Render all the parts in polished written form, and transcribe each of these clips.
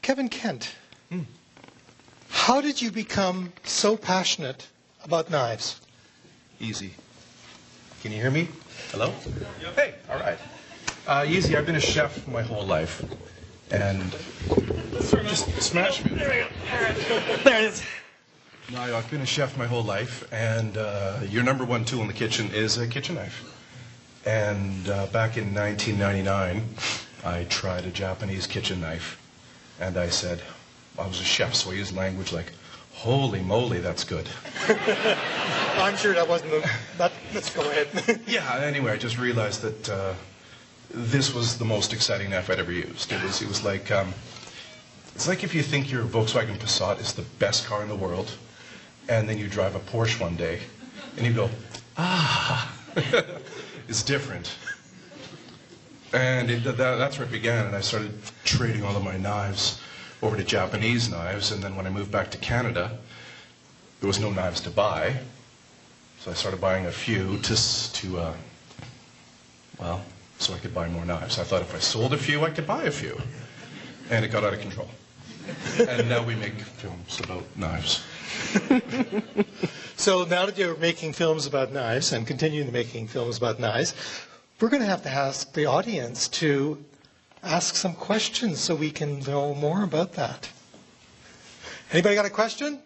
Kevin Kent, how did you become so passionate about knives? Easy. Can you hear me? Hello? Yep. Hey, all right. Easy, I've been a chef my whole life. And just smash me. There we go. There it is. No, I've been a chef my whole life, and your number one tool in the kitchen is a kitchen knife. And back in 1999, I tried a Japanese kitchen knife, and I said, I was a chef, so I used language like, holy moly, that's good. I'm sure that wasn't let's go ahead. Yeah, anyway, I just realized that this was the most exciting knife I'd ever used. It was like, it's like if you think your Volkswagen Passat is the best car in the world, and then you drive a Porsche one day, and you go, ah, it's different. And that's where it began, and I started trading all of my knives over to Japanese knives, and then when I moved back to Canada, there was no knives to buy, so I started buying a few well, so I could buy more knives. I thought if I sold a few, I could buy a few. And it got out of control. And now we make films about knives. So now that you're making films about knives and continuing making films about knives, we're going to have to ask the audience to ask some questions so we can know more about that. Anybody got a question?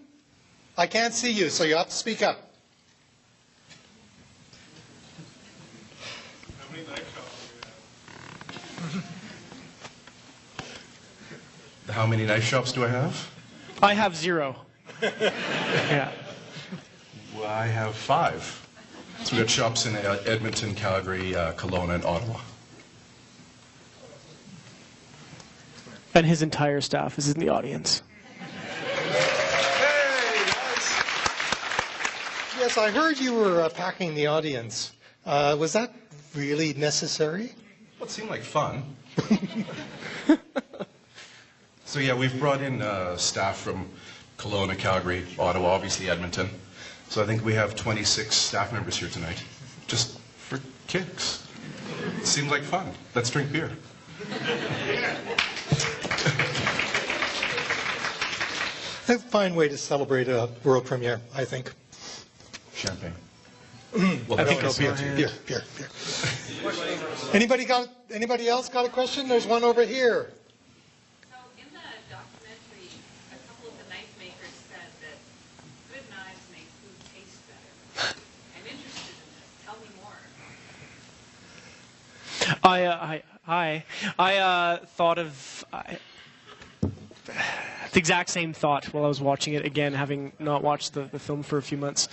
I can't see you, so you have to speak up. How many knife shops do you have? How many knife shops do I have? I have 0. Yeah. Well, I have 5. So we've got shops in Edmonton, Calgary, Kelowna, and Ottawa. And his entire staff is in the audience. Hey, yes, I heard you were packing the audience. Was that really necessary? Well, it seemed like fun. So yeah, we've brought in staff from Kelowna, Calgary, Ottawa, obviously Edmonton. So I think we have 26 staff members here tonight, just for kicks. It seemed like fun. Let's drink beer. A fine way to celebrate a world premiere, I think. Champagne. Well, I think beer. Anybody else got a question? There's one over here. So in the documentary, a couple of the knife makers said that good knives make food taste better. I'm interested in this. Tell me more. I thought of the exact same thought while I was watching it again, having not watched the film for a few months.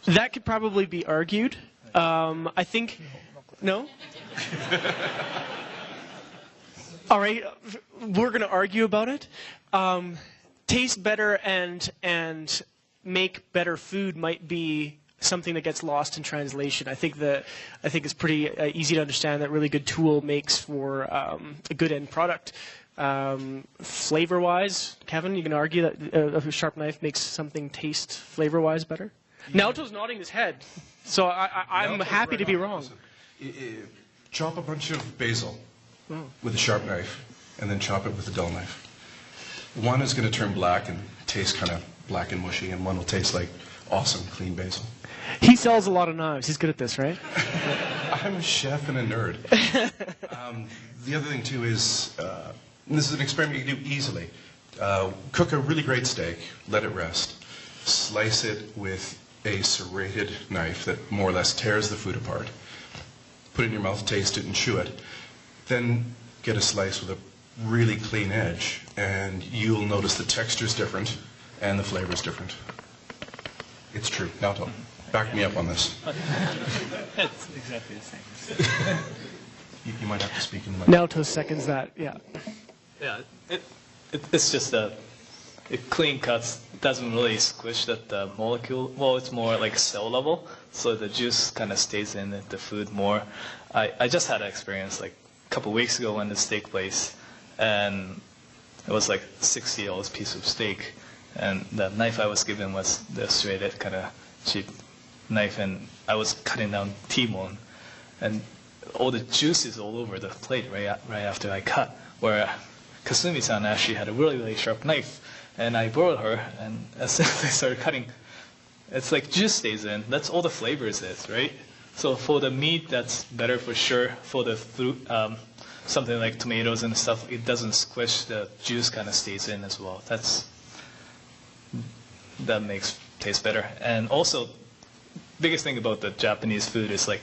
That could probably be argued. I think, no? All right, we're going to argue about it. Taste better and make better food might be something that gets lost in translation. I think it's pretty easy to understand that really good tool makes for a good end product. Flavor-wise, Kevin, you can argue that a sharp knife makes something taste flavor-wise better? Yeah. Naoto's nodding his head, so I'm happy to be wrong. Chop a bunch of basil with a sharp knife, and then chop it with a dull knife. One is going to turn black and taste kind of black and mushy, and one will taste like awesome, clean basil. He sells a lot of knives. He's good at this, right? I'm a chef and a nerd. The other thing, too, is, and this is an experiment you can do easily. Cook a really great steak, let it rest. Slice it with a serrated knife that more or less tears the food apart. Put it in your mouth, taste it, and chew it. Then get a slice with a really clean edge, and you'll notice the texture's different and the flavor's different. It's true. Naoto, back me up on this. It's exactly the same. You might have to speak in the mic. Naoto seconds that, yeah. Yeah, it's just it clean cuts doesn't really squish that molecule. Well, it's more like cell level, so the juice kind of stays in the food more. I just had an experience like a couple weeks ago in the steak place, and it was like $60 piece of steak, and the knife I was given was the serrated kind of cheap knife, and I was cutting down T-bone, and all the juice is all over the plate right after I cut. Where Kasumi-san actually had a really, really sharp knife, and I borrowed her, and as soon as I started cutting, it's like juice stays in. That's all the flavors is, right? So for the meat, that's better for sure. For the fruit, something like tomatoes and stuff, it doesn't squish. The juice kind of stays in as well. That makes taste better. And also, biggest thing about the Japanese food is like,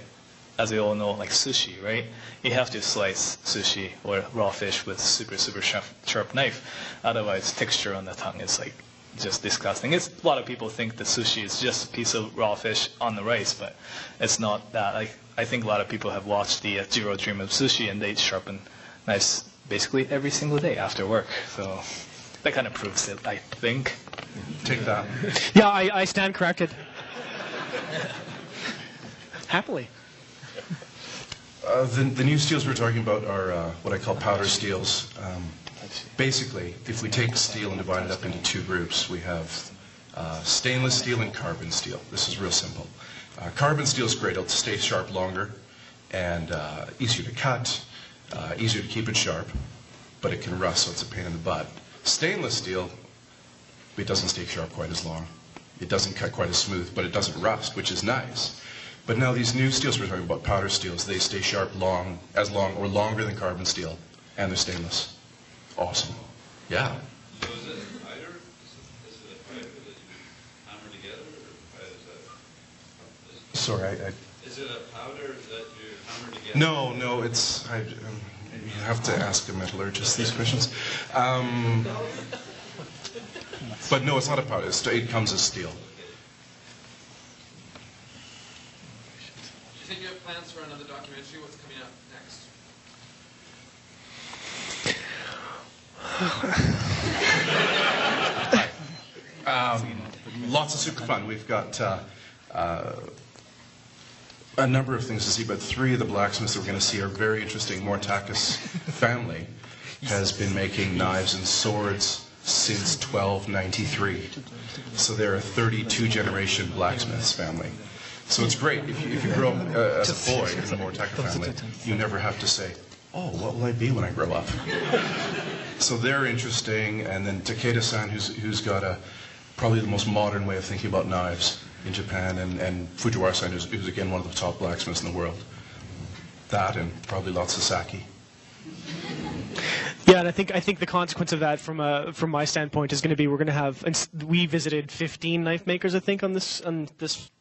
as we all know, like sushi, right? You have to slice sushi or raw fish with super, super sharp knife. Otherwise, texture on the tongue is like just disgusting. A lot of people think that sushi is just a piece of raw fish on the rice, but it's not that. Like, I think a lot of people have watched the Jiro Dream of Sushi, and they sharpen knives basically every single day after work. So that kind of proves it, I think. Take that. Yeah, I stand corrected. Happily. The new steels we're talking about are what I call powder steels. Basically, if we take steel and divide it up into two groups, we have stainless steel and carbon steel. This is real simple. Carbon steel is great. It'll stay sharp longer and easier to cut, easier to keep it sharp, but it can rust, so it's a pain in the butt. Stainless steel, it doesn't stay sharp quite as long. It doesn't cut quite as smooth, but it doesn't rust, which is nice. But now these new steels we're talking about, powder steels, they stay sharp as long or longer than carbon steel, and they're stainless. Awesome. Yeah. So is it a fighter? Is it a fighter that you hammer together, or is it? Sorry, Is it a powder that you hammer together? No, it's. You have to ask a metallurgist these questions. But no, it's not a powder. It comes as steel. Do you think you have plans for another documentary? What's coming up next? Lots of super fun. We've got a number of things to see, but three of the blacksmiths that we're going to see are very interesting. Mortakis family has been making knives and swords since 1293. So they're a 32-generation blacksmiths family. So it's great. If you grow up as a boy in the Mortaka family, you never have to say, oh, what will I be when I grow up? So they're interesting. And then Takeda-san, who's got probably the most modern way of thinking about knives in Japan, and Fujiwara-san, who's again one of the top blacksmiths in the world. That and probably lots of sake. Yeah, and I think the consequence of that, from my standpoint, is going to be we're going to have. And we visited 15 knife makers, I think, on this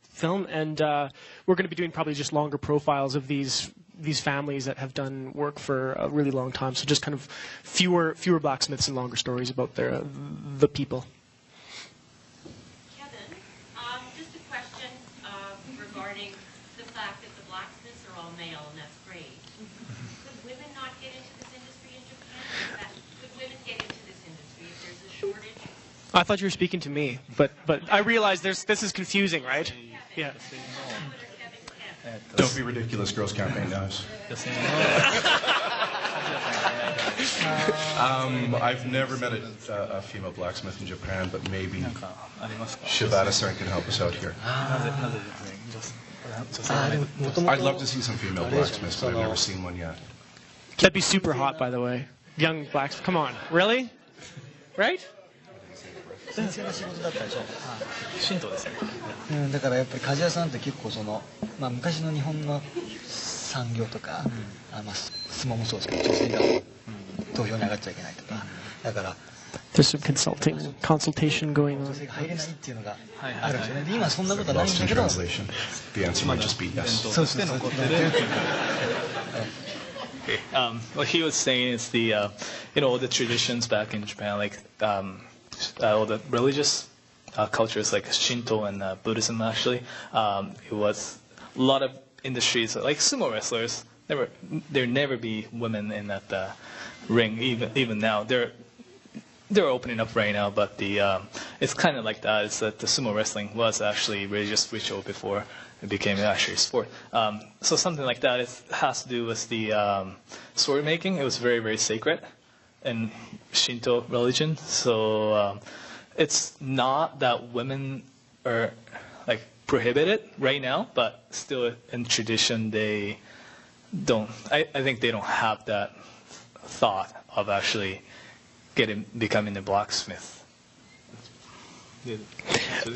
film, and we're going to be doing probably just longer profiles of these families that have done work for a really long time. So just kind of fewer blacksmiths and longer stories about the people. Kevin, just a question regarding the fact that the blacksmiths are all male, and that's great. Could women not get into this industry in Japan? Could women get into this industry if there's a shortage? I thought you were speaking to me, but I realize this is confusing, right? Yeah. Don't be ridiculous, girls can't make knives. I've never met a female blacksmith in Japan, but maybe Shibata-san can help us out here. I'd love to see some female blacksmiths, but I've never seen one yet. That'd be super hot, by the way. Young blacks. Come on. Really? Right? 神聖な仕事だったでしょ。神道ですね。だからやっぱり鍛冶屋さんって結構昔の日本の産業とか、相撲もそうですけど、女性が投票に上がっちゃいけないとか、だから。There's some consultation going on. 女性が入れないっていうのがあるんですよね。で今そんなことはないんだけど。The answer might just be yes. そうして残ってる。What he was saying is all the traditions back in Japan, like all the religious cultures like Shinto and Buddhism actually. It was a lot of industries like sumo wrestlers. There never be women in that ring. Even now, they're opening up right now. But it's kind of like that. It's that the sumo wrestling was actually religious ritual before it became actually a sport. So something like that. It has to do with the sword making. It was very, very sacred in Shinto religion. So it's not that women are like prohibited right now, but still in tradition they I think they don't have that thought of actually becoming a blacksmith.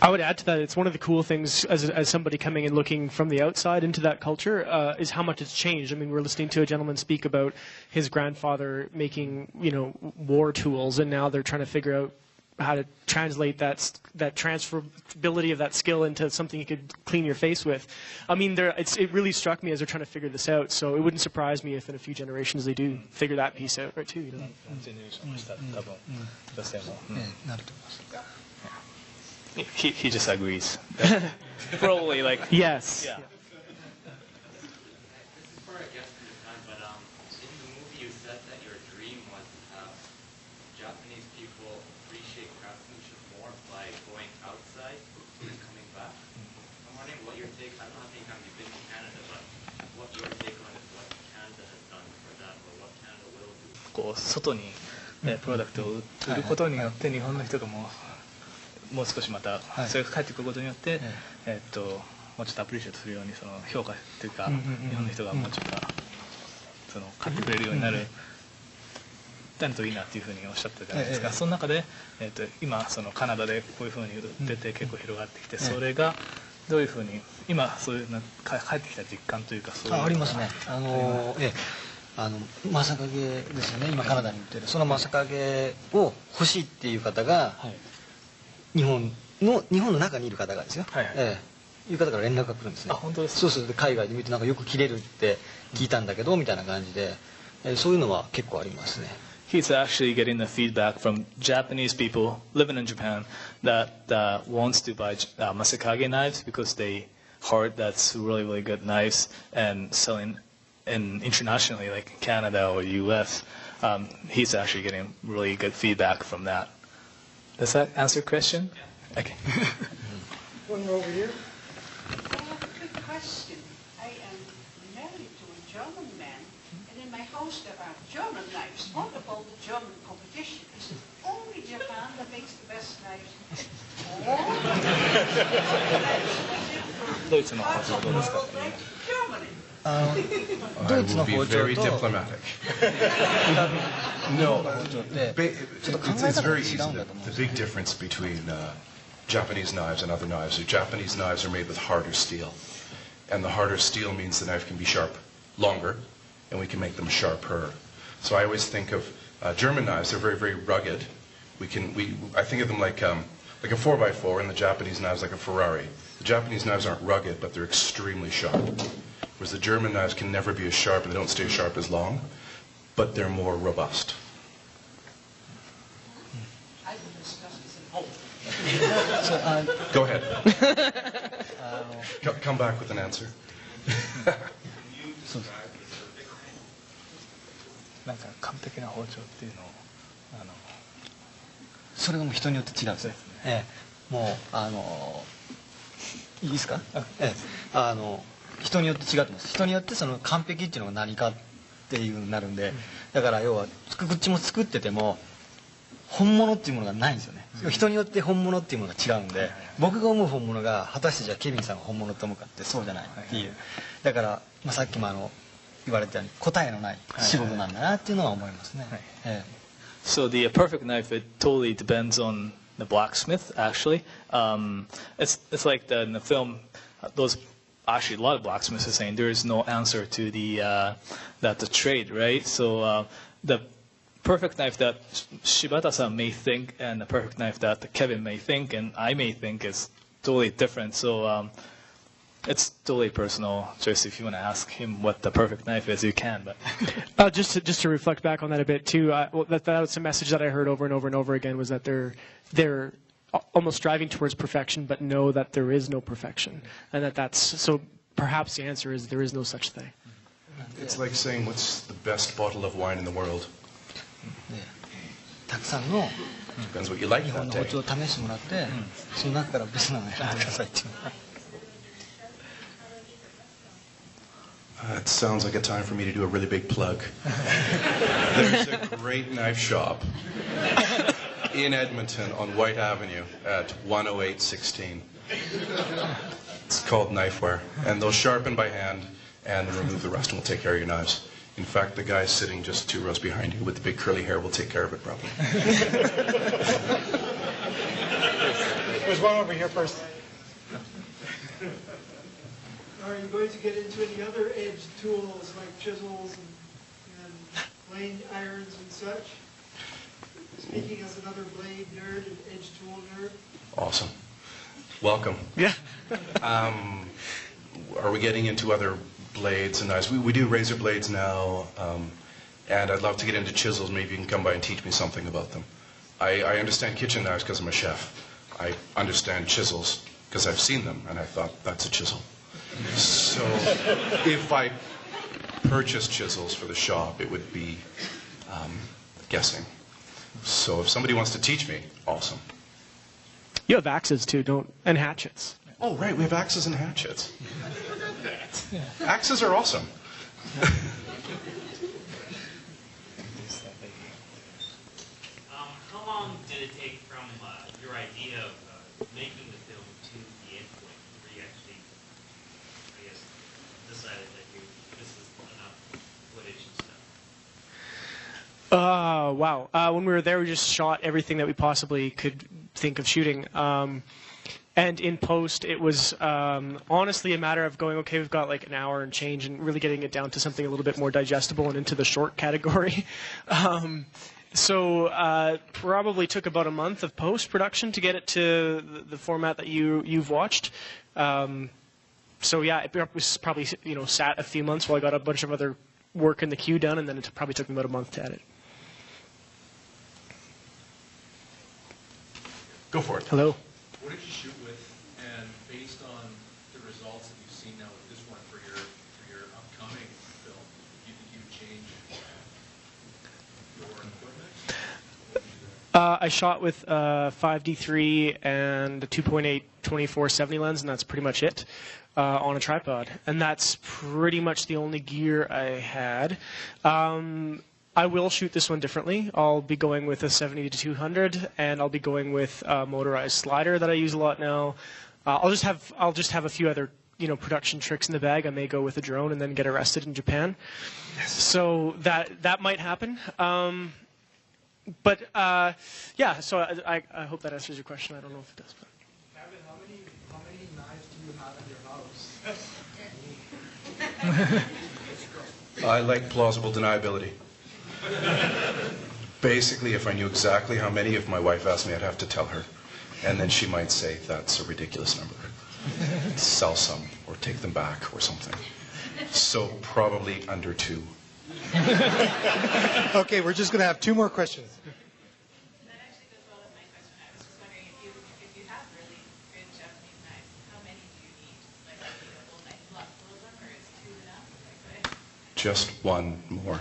I would add to that, it's one of the cool things as somebody coming and looking from the outside into that culture is how much it's changed. I mean, we're listening to a gentleman speak about his grandfather making, war tools, and now they're trying to figure out how to translate that transferability of that skill into something you could clean your face with. I mean, it really struck me as they're trying to figure this out. So it wouldn't surprise me if in a few generations they do figure that piece out, right, too. He just agrees. Probably like yes. Yeah. This is for a guest in Japan, but in the movie you said that your dream was to have Japanese people appreciate craftsmanship more by going outside and coming back. I'm wondering what your take. I don't think you've been to Canada, but what your take on is what Canada has done for that, or what Canada will do. こう外にプロダクトを売ることによって日本の人がもう少しまたそれが返ってくることによってもうちょっとアプリシエイトするようにその評価というか日本の人がもうちょっとその買ってくれるようになるといいなっていうふうにおっしゃってたじゃないですか。その中で今そのカナダでこういうふうに売ってて結構広がってきて、それがどういうふうに今そういう返ってきた実感というかそういうのがありますね。マサカゲですよね。今カナダに売ってるそのマサカゲを欲しいっていう方が、日本の中にいる方がですよ。いう方から連絡が来るんですね。本当ですか。そうすると海外で見てなんかよく切れるって聞いたんだけどみたいな感じで、そういうのは結構ありますね。He's actually getting the feedback from Japanese people living in Japan that wants to buy masakage knives because they heard that's really, really good knives and selling internationally like Canada or US. He's actually getting really good feedback from that. Does that answer your question? Yeah. Okay. One more over here. I have a quick question. I am married to a German man, and in my house there are German knives. What about the German competition? Is it only Japan that makes the best knives? Germany. I will be very diplomatic. No, it's very easy. The big difference between Japanese knives and other knives is Japanese knives are made with harder steel. And the harder steel means the knife can be sharp longer, and we can make them sharper. So I always think of German knives, they're very, very rugged. I think of them like a 4x4, and the Japanese knives like a Ferrari. The Japanese knives aren't rugged, but they're extremely sharp. Whereas the German knives can never be as sharp, and they don't stay sharp as long, but they're more robust. I will discuss this at home. Go ahead. Come back with an answer. なんか完璧な包丁っていうのをそれがもう人によって違うんですね。もういいですか？人によって違ってます。人によってその完璧っていうのが何かっていうのになるんで、だから要はこっちも作ってても本物っていうものがないんですよね。人によって本物っていうものが違うんで、僕が思う本物が果たしてじゃあケビンさんが本物と思うかってそうじゃないっていう。だからさっきも言われたように答えのない仕事なんだなっていうのは思いますね。So the perfect knife, it totally depends on the blacksmith. Actually, it's like in the film, those actually a lot of blacksmiths are saying there is no answer to the trade, right? So the perfect knife that Shibata-san may think and the perfect knife that Kevin may think and I may think is totally different. So it's totally personal choice. If you want to ask him what the perfect knife is, you can. But just to reflect back on that a bit too, that was a message that I heard over and over and over again, was that they're almost striving towards perfection, but know that there is no perfection, and that's so. Perhaps the answer is there is no such thing. It's like saying what's the best bottle of wine in the world. たくさんの Depends what you like 日本 that の包 day. 丁を試してもらって、その中からベストなのを選んでくださいっていう。It sounds like a time for me to do a really big plug. There's a great knife shop in Edmonton on White Avenue at 10816. It's called KNIFEWEAR, and they'll sharpen by hand, and then remove the rest and we'll take care of your knives. In fact, the guy sitting just 2 rows behind you with the big curly hair will take care of it probably. There's one over here first. Are you going to get into any other edge tools like chisels and plane irons and such? Speaking as another blade nerd and edge tool nerd. Awesome. Welcome. Yeah. Are we getting into other blades and knives? We do razor blades now, and I'd love to get into chisels. Maybe you can come by and teach me something about them. I understand kitchen knives because I'm a chef. I understand chisels because I've seen them, and I thought, that's a chisel. So if I purchased chisels for the shop, it would be guessing. So if somebody wants to teach me, awesome. You have axes too, and hatchets. Oh, right, we have axes and hatchets. Axes are awesome. How long did it take from your idea of making the film to the end point where you actually, I guess, decided that this is enough footage and stuff? Wow. When we were there, we just shot everything that we possibly could think of shooting. And in post, it was honestly a matter of going, okay, we've got like an hour and change, and really getting it down to something a little bit more digestible and into the short category. So probably took about a month of post-production to get it to the format that you've watched. So yeah, it was probably sat a few months while I got a bunch of other work in the queue done, and then it probably took me about a month to edit. Go for it. Hello. What did you shoot with, and based on the results that you've seen now with this one for your upcoming film, do you think you would change your equipment? I shot with 5D3 and a 2.8 24-70 lens, and that's pretty much it on a tripod. And that's pretty much the only gear I had. I will shoot this one differently. I'll be going with a 70-200, and I'll be going with a motorized slider that I use a lot now. I'll just have a few other production tricks in the bag. I may go with a drone and then get arrested in Japan. Yes. So that might happen. But yeah. So I hope that answers your question. I don't know if it does. But. Kevin, how many knives do you have in your house? I like plausible deniability. Basically, if I knew exactly how many, if my wife asked me, I'd have to tell her. And then she might say, that's a ridiculous number. Sell some, or take them back, or something. So probably under 2. Okay, we're just going to have 2 more questions. That actually goes well with my question. I was just wondering if you have really good Japanese knives, how many do you need? Like, do you need a whole knife block full of them, or is 2 enough? Like, Just 1 more.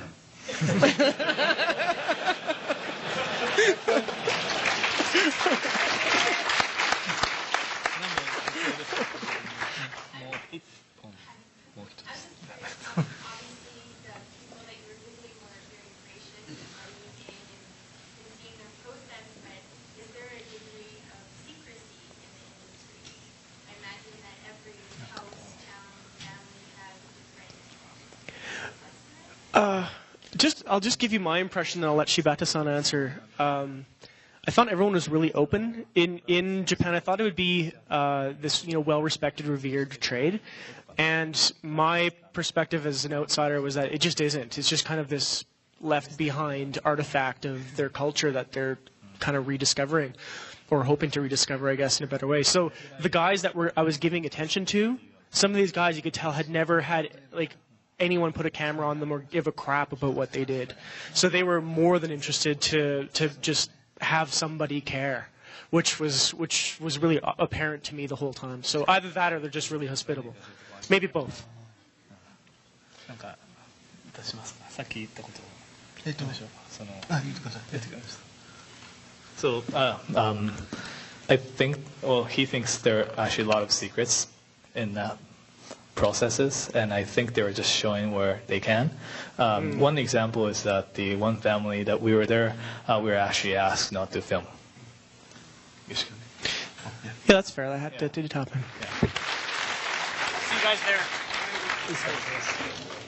I'll just give you my impression, and I'll let Shibata-san answer. I thought everyone was really open in Japan. I thought it would be this well-respected, revered trade, and my perspective as an outsider was that it just isn't. It's just kind of this left-behind artifact of their culture that they're kind of rediscovering, or hoping to rediscover, I guess, in a better way. So the guys that I was giving attention to, some of these guys you could tell had never had anyone put a camera on them or give a crap about what they did. So they were more than interested to just have somebody care, which was really apparent to me the whole time. So either that or they're just really hospitable. Maybe both. So I think, he thinks there are actually a lot of secrets in that processes, and I think they were just showing where they can. One example is that the one family that we were there, we were actually asked not to film. Yeah, that's fair. I had to do top end. Yeah. See you guys there. です。